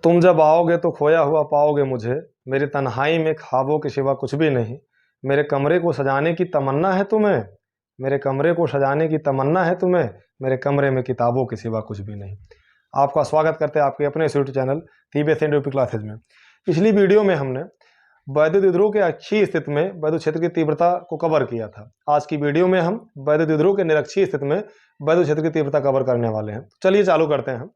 तुम जब आओगे तो खोया हुआ पाओगे मुझे, मेरी तन्हाई में ख्वाबों के सिवा कुछ भी नहीं। मेरे कमरे को सजाने की तमन्ना है तुम्हें, मेरे कमरे को सजाने की तमन्ना है तुम्हें, मेरे कमरे में किताबों के सिवा कुछ भी नहीं। आपका स्वागत करते हैं आपके अपने YouTube channel TBS UP classes में। पिछली वीडियो में हमने वैद्युत विद्रोह के अक्षीय स्थिति में वैद्युत क्षेत्र की तीव्रता को कवर किया था। आज की वीडियो में हम वैद्युत विद्रोह के निरक्षीय स्थिति में वैद्युत क्षेत्र की तीव्रता कवर करने वाले हैं। चलिए चालू करते हैं।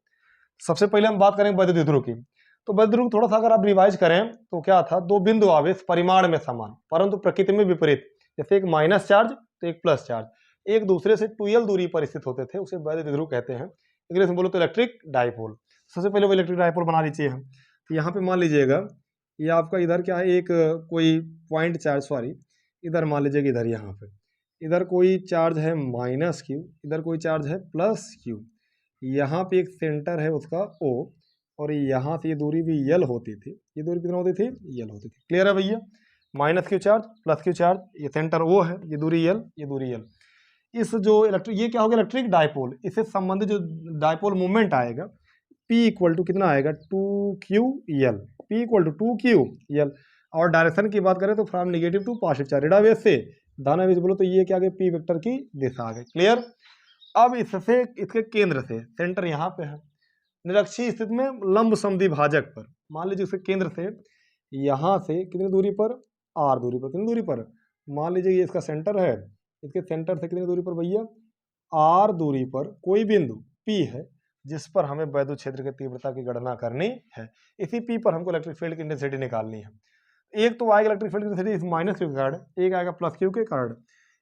सबसे पहले हम बात करेंगे वैद्युत विद्रोह की। तो वैद्युत विद्रोह थोड़ा सा अगर आप रिवाइज करें तो क्या था, दो बिंदु आवेश परिमाण में समान परंतु प्रकृति में विपरीत, जैसे एक माइनस चार्ज तो एक प्लस चार्ज, एक दूसरे से 2l दूरी पर स्थित होते थे, उसे वैद्युत विद्रोह कहते हैं। इंग्लिश में बोलो तो इलेक्ट्रिक डाइपोल। सबसे पहले वो इलेक्ट्रिक डाइपोल बना लीजिए हम। तो यहाँ पे मान लीजिएगा ये आपका इधर क्या है, एक कोई पॉइंट चार्ज, सॉरी इधर मान लीजिएगा, इधर यहाँ पे इधर कोई चार्ज है माइनस क्यू, इधर कोई चार्ज है प्लस क्यू, यहाँ पे एक सेंटर है उसका O, और यहाँ से ये दूरी भी यल होती थी। ये दूरी कितना होती थी? यल होती थी। क्लियर है भैया? Minus Q charge plus Q charge, ये सेंटर O है, ये दूरी यल, ये दूरी यल। इस जो इलेक्ट्रिक, ये क्या होगा, इलेक्ट्रिक डाइपोल, इससे संबंधित जो डाइपोल मूवमेंट आएगा P इक्वल टू कितना आएगा, 2QL, P equal to 2QL। और डायरेक्शन की बात करें तो from negative to positive charge, ऋणावेश से धनावेश बोलो तो ये क्या आ गया, P वेक्टर की दिशा आ गई। क्लियर? अब इससे इसके केंद्र से, सेंटर यहाँ पे है, निरक्षीय स्थिति में लंब समद्वि भाजक पर, मान लीजिए उसके केंद्र से यहाँ से कितनी दूरी पर, R दूरी पर, कितनी दूरी पर, मान लीजिए ये इसका सेंटर है, इसके सेंटर से कितनी दूरी पर भैया, R दूरी पर कोई बिंदु P है जिस पर हमें वैद्युत क्षेत्र की तीव्रता की गणना करनी है। इसी P पर हमको इलेक्ट्रिक फील्ड की इंटेंसिटी निकालनी है। एक तो आएगा इलेक्ट्रिक फील्ड की इंटेंसिटी इस माइनस क्यू के कारण, एक आएगा प्लस क्यू के कारण।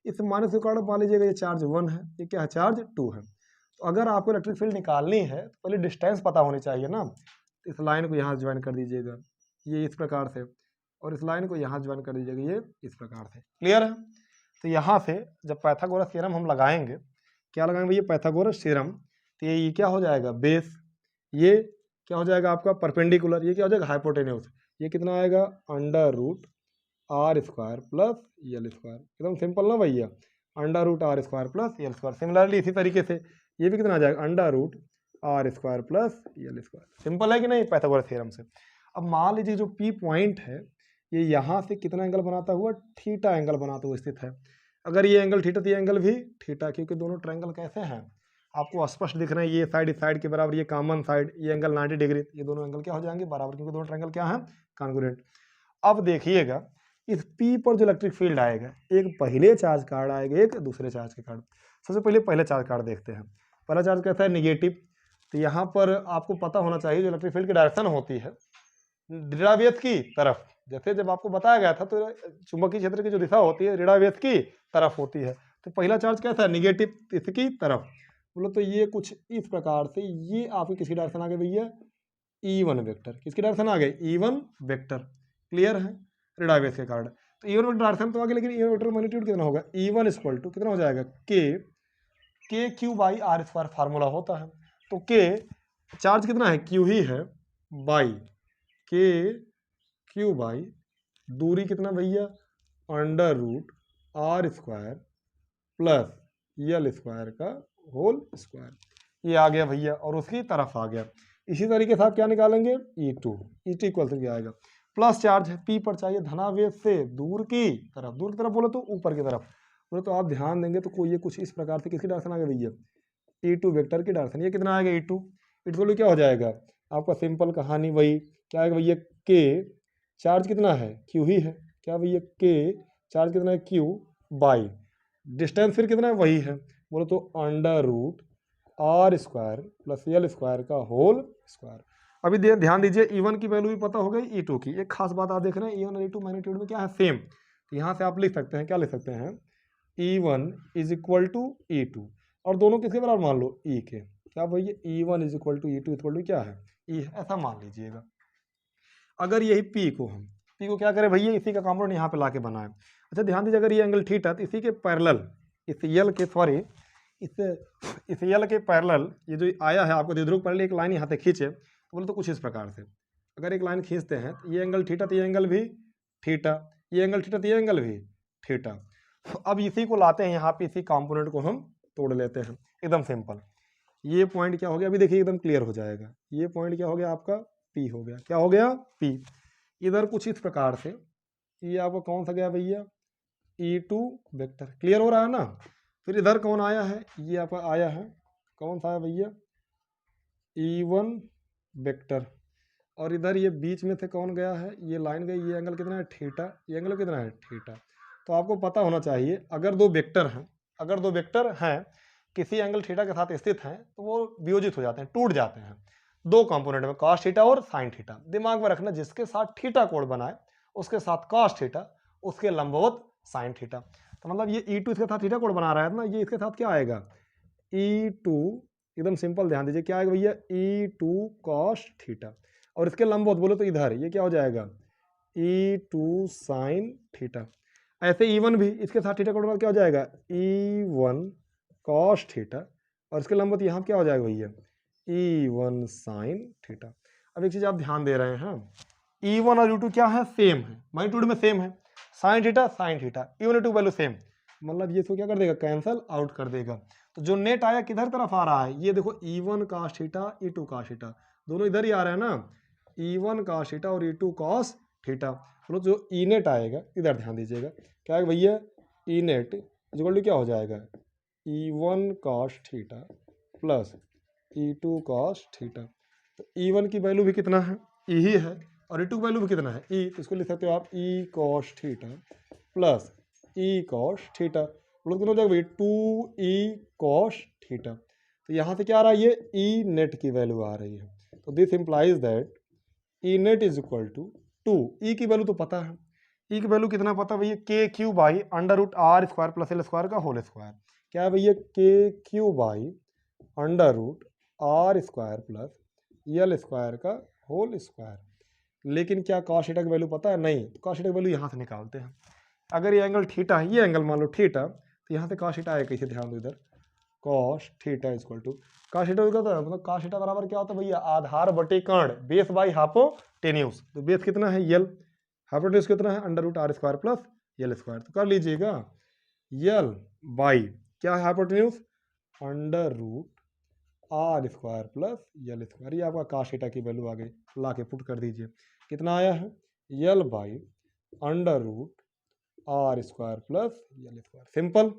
इस माइनस क्यू कारण मान लीजिएगा ये चार्ज 1 है, ये क्या है, चार्ज 2 है। तो अगर आपको इलेक्ट्रिक फील्ड निकालनी है तो पहले डिस्टेंस पता होनी चाहिए ना। इस लाइन को यहाँ ज्वाइन कर दीजिएगा, ये इस प्रकार से, और इस लाइन को यहाँ ज्वाइन कर दीजिएगा, ये इस प्रकार से। क्लियर है? तो यहाँ से जब पाइथागोरस थ्योरम हम लगाएंगे, क्या लगाएंगे भैया, पाइथागोरस थ्योरम, तो ये क्या हो जाएगा, बेस, ये क्या हो जाएगा आपका परपेंडिकुलर, ये क्या हो जाएगा हाइपोटेन्यूस, ये कितना आएगा, under root R square plus L square. एकदम सिंपल ना भैया, under root R square plus L square. Similarly इसी तरीके से ये भी कितना आ जाएगा, under root R square plus L square. Simple है कि नहीं पाइथागोरस थ्योरम से। अब मान लीजिए जो P पॉइंट है ये यहाँ से कितना एंगल बनाता हुआ, थीटा एंगल बनाता हुआ स्थित है। अगर ये एंगल थीटा तो ये एंगल भी थीटा, क्योंकि दोनों ट्रायंगल कैसे हैं, आपको स्पष्ट दिख रहे हैं, ये साइड इस साइड के बराबर, ये कॉमन साइड, ये एंगल 90 डिग्री, ये दोनों एंगल क्या हो जाएंगे, बराबर, क्योंकि दोनों ट्रायंगल क्या है, कॉन्ग्रुएंट। अब देखिएगा इस P पर जो इलेक्ट्रिक फील्ड आएगा, एक पहले चार्ज कार्ड आएगा, एक दूसरे चार्ज के कार्ड। सबसे पहले पहले चार्ज कार्ड देखते हैं। पहला चार्ज कैसा है, निगेटिव। तो यहाँ पर आपको पता होना चाहिए जो इलेक्ट्रिक फील्ड की डायरेक्शन होती है ऋणावेश की तरफ। जैसे जब आपको बताया गया था तो चुंबकीय क्षेत्र की जो दिशा होती है ऋणावेश की तरफ होती है। तो पहला चार्ज कैसा है, निगेटिव, इसकी तरफ। बोलो तो ये कुछ इस प्रकार से, ये आपकी किसकी डायरेक्शन आ गई भैया, E1 वेक्टर। किसकी डायरेक्शन आ गई, E1 वेक्टर। क्लियर है? ऋणावेश के कारण। तो E1 वेक्टर डायरेक्शन तो आ गई, लेकिन E1 वेक्टर मैग्नीट्यूड कितना होगा, E1 इक्वल टू कितना हो जाएगा, K Q by R square formula होता है। तो K चार्ज कितना है, Q ही है, बाई K Q बाई दूरी कितना भैया, under root R square plus L square का होल स्क्वायर। ये आ गया भैया, और उसकी तरफ आ गया। इसी तरीके से आप क्या निकालेंगे, E2 इक्वल टू क्या आएगा, प्लस चार्ज है P पर, चाहिए धनावेश से दूर की तरफ, दूर की तरफ बोलो तो ऊपर की तरफ, बोलो तो आप ध्यान देंगे तो कोई ये कुछ इस प्रकार से किसकी डायरेक्शन आ गया भैया, E2 वेक्टर की डायरेक्शन। ये कितना आएगा, E2 इक्वल क्या हो जाएगा आपका, सिंपल कहानी वही, क्या आएगा भैया, K चार्ज कितना है, Q ही है, क्या भैया, K चार्ज कितना है, Q बाई डिस्टेंस फिर कितना है, वही है, बोलो तो under root R square plus L square का होल स्क्वायर। अभी ध्यान दीजिए, E1 की वैल्यू भी पता हो गई, E2 की। एक खास बात आप देख रहे हैं, E1 और E2 मैग्नीट्यूड में क्या है, सेम। तो यहाँ से आप लिख सकते हैं, क्या लिख सकते हैं, E1 is equal to E2, और दोनों किसके बराबर मान लो, E के। क्या भैया, E1 is equal to E2 equal to क्या है, E, ऐसा मान लीजिएगा। अगर यही P को क्या करें भैया, इसी का कॉम्पोनेंट यहाँ पे ला के बनाए। अच्छा ध्यान दीजिए, अगर ये एंगल थीटा, तो इसी के पैरेलल, इस यल के, सॉरी इस यल के पैरेलल ये जो आया है आपको द्विध्रुव पैरेलल, एक लाइन यहाँ से खींचे, तो बोले तो कुछ इस प्रकार से, अगर एक लाइन खींचते हैं तो ये एंगल थीटा, तो ये एंगल भी थीटा, ये एंगल थीटा, तो ये एंगल भी थीटा। अब इसी को लाते हैं यहाँ पे, इसी कंपोनेंट को हम तोड़ लेते हैं, एकदम सिंपल। ये पॉइंट क्या हो गया, अभी देखिए एकदम क्लियर हो जाएगा। ये पॉइंट क्या हो गया आपका, P हो गया। क्या हो गया? P। इधर कुछ इस प्रकार से, ये आपका कौन सा गया भैया? E2 vector. क्लियर हो रहा है ना? फिर इधर कौन आया है? ये आपका आया है, कौन सा है भैया? E1 vector. और इधर ये बीच में से कौन गया है? ये लाइन गई, ये एंगल कितना है? थीटा। ये एंगल कितना है? थीटा। तो आपको पता होना चाहिए, अगर दो वेक्टर हैं किसी एंगल थीटा के साथ स्थित हैं तो वो वियोजित हो जाते हैं, टूट जाते हैं दो कंपोनेंट में, कॉस थीटा और साइन थीटा। दिमाग में रखना, जिसके साथ थीटा कोण बनाए उसके साथ कॉस थीटा, उसके लंबवत साइन थीटा। तो मतलब ये E2 इसके साथ थीटा कोण बना रहा है ना, ये इसके साथ क्या आएगा? E2, एकदम सिंपल ध्यान दीजिए, क्या आएगा भैया? E2 cos theta. और इसके लंबवत बोलो तो इधर, ये क्या हो जाएगा? E2 sin theta. ऐसे E1 भी इसके साथ थीटा कोण क्या हो जाएगा? E1 cos theta. और इसके लंबवत यहाँ क्या हो जाएगा भैया? E1 sin theta. अब एक चीज आप ध्यान दे रहे हैं, E1 और U2 क्या है? सेम है, मैग्नीट्यूड में सेम है। Sine theta sine theta, E1 E2 value same, मतलब ये इसको क्या कर देगा? कैंसल आउट कर देगा। तो जो नेट आया किधर तरफ आ रहा है? ये देखो, E1 cos theta, E2 cos theta, दोनों इधर ही आ रहे हैं ना, E1 cos थीटा और E2 cos थीटा। बोलो जो ई नेट आएगा, इधर ध्यान दीजिएगा, क्या है भैया? ई नेट इक्वल टू क्या हो जाएगा? E1 cos theta plus E2 cos theta. तो E1 की वैल्यू भी कितना है? E ही है, और E2 की वैल्यू भी कितना है? E। तो इसको लिख सकते हो आप E cos theta plus E cos theta, बोलो कितना हो जाएगा भाई? 2E cos theta. तो यहाँ से क्या आ रहा है? ये E नेट की वैल्यू आ रही है। तो this implies that E net is equal to 2। E की वैल्यू तो पता है, E की वैल्यू कितना पता भैया? K Q by under root R square plus L square का होल स्क्वायर। क्या है भैया? K Q by under root R square plus L square का होल स्क्वायर। लेकिन क्या cos थीटा की वैल्यू पता है? नहीं। तो cos थीटा की वैल्यू यहाँ से निकालते हैं। अगर ये एंगल थीटा है, ये एंगल मान लो थीटा, तो यहाँ से cos थीटा आएगा, कैसे? ध्यान दो इधर, cos theta equal to, cos theta मतलब cos थीटा बराबर क्या होता है भैया? आधार बटे कर्ण, बेस बाई हाइपोटेन्यूज। तो बेस कितना है? यल। हाइपोटेन्यूज कितना है? Under root R square plus L square. तो कर लीजिएगा, यल बाई क्या है? Hypotenuse under root R square plus L square. ये आपका cos थीटा की वैल्यू आ गई, ला के पुट कर दीजिए। कितना आया है? यल by under root R square plus L square. Simple.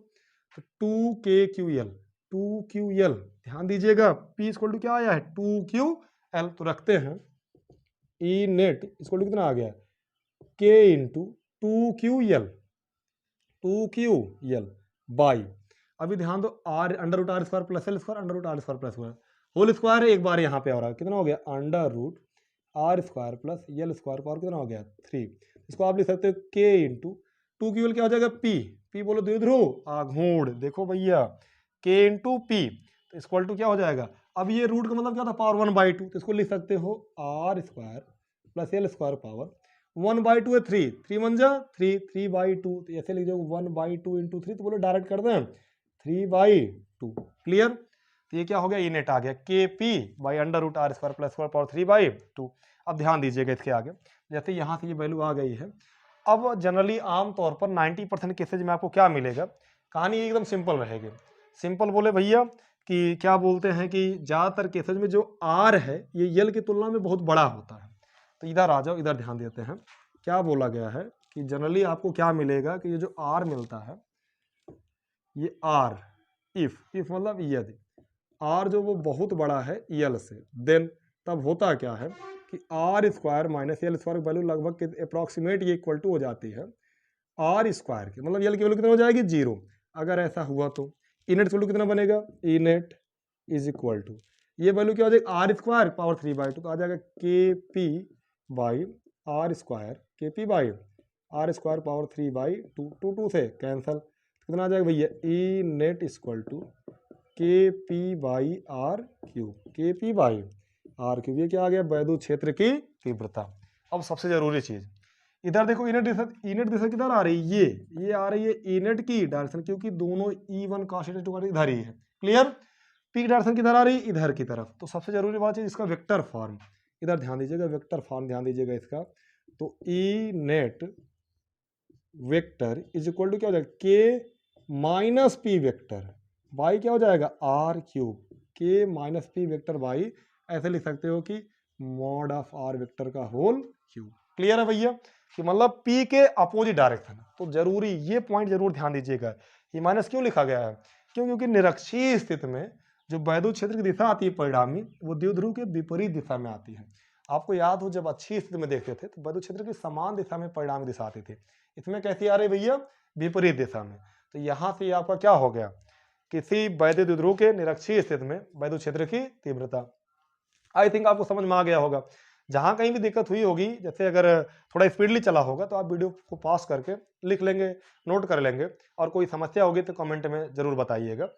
तो 2KQL, 2QL, ध्यान दीजिएगा, P इक्वल टू क्या आया है? 2QL। तो रखते हैं E नेट इक्वल टू कितना आ गया? K into 2QL, 2QL by, अभी ध्यान दो, R under root R square plus L square, under root R square plus whole square है, एक बार यहाँ पे आ रहा है, कितना हो गया? Under root R square plus L square, power कितना हो गया? 3। इसको आप लिख सकते हो के इंटू 2QL क्या हो जाएगा? P बोलो द्विध्रुव आघूर्ण। देखो भैया, K इंटू P, तो इक्वल टू क्या हो जाएगा? अब ये रूट का मतलब क्या था? पावर 1/2। तो इसको लिख सकते हो R square plus L square power 1/2 है 3, 3 1 जा 3, 3/2। तो ऐसे लिख जाओ 1/2 इंटू 3, तो बोलो डायरेक्ट कर दें 3/2। क्लियर? तो ये क्या हो गया? ये नेट आ गया K P by under root R square plus square power 3/2। अब ध्यान दीजिएगा इसके आगे, जैसे यहाँ से ये वैल्यू आ गई है। अब जनरली आमतौर पर 90% केसेज में आपको क्या मिलेगा? कहानी एकदम सिंपल रहेगी। सिंपल बोले भैया कि क्या बोलते हैं कि ज़्यादातर केसेज में जो आर है ये यल की तुलना में बहुत बड़ा होता है। तो इधर आ जाओ, इधर ध्यान देते हैं, क्या बोला गया है कि जनरली आपको क्या मिलेगा कि ये जो आर मिलता है, ये आर इफ मतलब यदि आर जो वो बहुत बड़ा है यल से, देन तब होता क्या है कि R square minus L square की वैल्यू लगभग अप्रॉक्सीमेट ये इक्वल टू हो जाती है आर स्क्वायर की, मतलब यल की वैल्यू कितना हो जाएगी? 0। अगर ऐसा हुआ तो ई नेट वैल्यू कितना बनेगा? E net is equal to, ये वैल्यू क्या हो जाएगी? आर स्क्वायर पावर 3/2, तो आ जाएगा K P by R square, K P by R square power 3/2, 2 से कैंसल, कितना आ जाएगा भैया? E net equal to K P by R cube, K P by R cube. ये क्या आ गया? वैद्युत क्षेत्र की तीव्रता। अब सबसे जरूरी चीज, इधर देखो इनेट दिशा किधर आ रही है? ये आ रही है इनेट की डायरेक्शन, क्योंकि दोनों E1 cos थीटा 2 इधर ही है। क्लियर? पी की डायरेक्शन किधर आ रही है? इधर की तरफ। तो सबसे जरूरी बात है इसका वेक्टर फॉर्म, इधर ध्यान दीजिएगा, वेक्टर फॉर्म ध्यान दीजिएगा इसका। तो E net vector is equal to क्या हो जाएगा? के माइनस पी वेक्टर बाई क्या हो जाएगा? आर क्यूब, के माइनस पी वेक्टर बाई, ऐसे लिख सकते हो कि मॉड ऑफ आर वेक्टर का होल क्यूब। क्लियर है भैया कि मतलब P के अपोजिट डायरेक्शन। तो जरूरी ये पॉइंट जरूर ध्यान दीजिएगा। ये माइनस क्यों लिखा गया है? क्योंकि निरक्षीय स्थिति में जो वैद्युत क्षेत्र की दिशा आती है परिणामी, वो द्विध्रुव के विपरीत दिशा में आती है। आपको याद हो जब अच्छी स्थिति में देखते थे तो वैद्युत क्षेत्र की समान दिशा में परिणामी दिशा आती थी। इसमें कैसी आ रही भैया? विपरीत दिशा में। तो यहां से आपका क्या हो गया? किसी वैद्युत द्विध्रुव के निरक्षीय स्थिति में वैद्युत क्षेत्र की तीव्रता। आई थिंक आपको समझ में आ गया होगा। जहां कहीं भी दिक्कत हुई होगी, जैसे अगर थोड़ा स्पीडली चला होगा तो आप वीडियो को पॉज करके लिख लेंगे, नोट कर लेंगे, और कोई समस्या होगी तो कमेंट में जरूर बताइएगा।